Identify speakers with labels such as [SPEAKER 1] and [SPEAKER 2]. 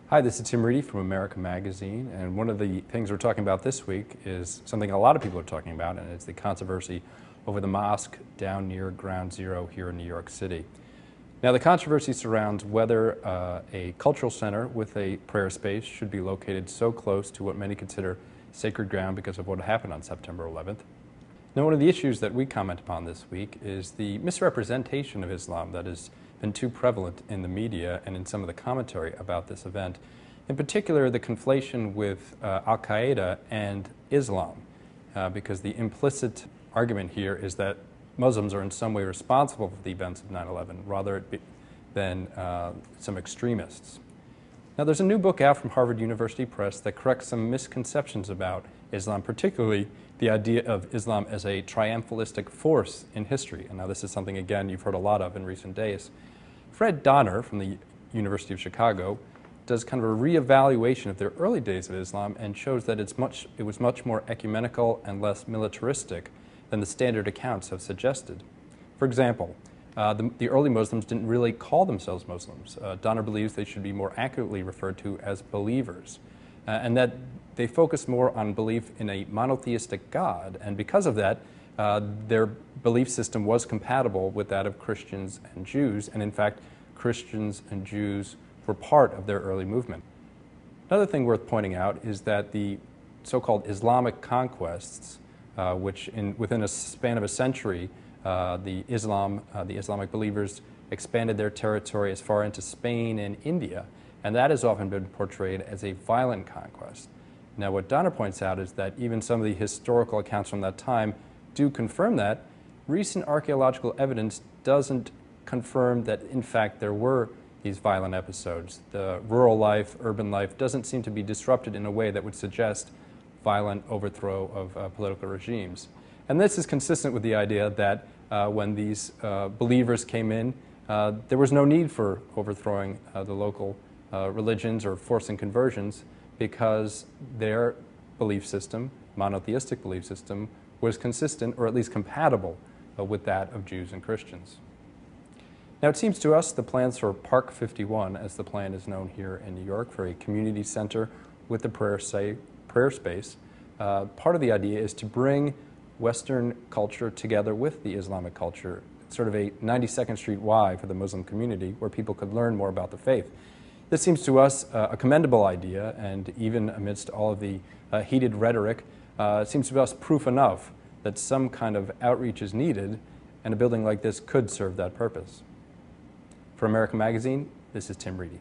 [SPEAKER 1] Hi, this is Tim Reedy from America Magazine, and one of the things we're talking about this week is something a lot of people are talking about, and it's the controversy over the mosque down near Ground Zero here in New York City. Now, the controversy surrounds whether a cultural center with a prayer space should be located so close to what many consider sacred ground because of what happened on September 11th. Now, one of the issues that we comment upon this week is the misrepresentation of Islam that has been too prevalent in the media and in some of the commentary about this event. In particular, the conflation with Al-Qaeda and Islam, because the implicit argument here is that Muslims are in some way responsible for the events of 9/11 rather than some extremists. Now, there's a new book out from Harvard University Press that corrects some misconceptions about Islam, particularly the idea of Islam as a triumphalistic force in history. And now this is something, again, you've heard a lot of in recent days. Fred Donner from the University of Chicago does kind of a reevaluation of the early days of Islam and shows that it was much more ecumenical and less militaristic than the standard accounts have suggested. For example, the early Muslims didn't really call themselves Muslims. Donner believes they should be more accurately referred to as believers, and that they focused more on belief in a monotheistic God, and because of that, their belief system was compatible with that of Christians and Jews, and in fact, Christians and Jews were part of their early movement. Another thing worth pointing out is that the so-called Islamic Conquests, which within a span of a century, the Islamic believers expanded their territory as far into Spain and India, and that has often been portrayed as a violent conquest. Now, what Donner points out is that even some of the historical accounts from that time do confirm that. Recent archaeological evidence doesn't confirm that, in fact, there were these violent episodes. The rural life, urban life doesn't seem to be disrupted in a way that would suggest violent overthrow of political regimes. And this is consistent with the idea that when these believers came in, there was no need for overthrowing the local religions or forcing conversions because their belief system, monotheistic belief system, was consistent or at least compatible with that of Jews and Christians. Now, it seems to us the plans for Park 51, as the plan is known here in New York, for a community center with the prayer space, part of the idea is to bring Western culture together with the Islamic culture, sort of a 92nd Street Y for the Muslim community where people could learn more about the faith. This seems to us a commendable idea, and even amidst all of the heated rhetoric, it seems to us proof enough that some kind of outreach is needed, and a building like this could serve that purpose. For America Magazine, this is Tim Reedy.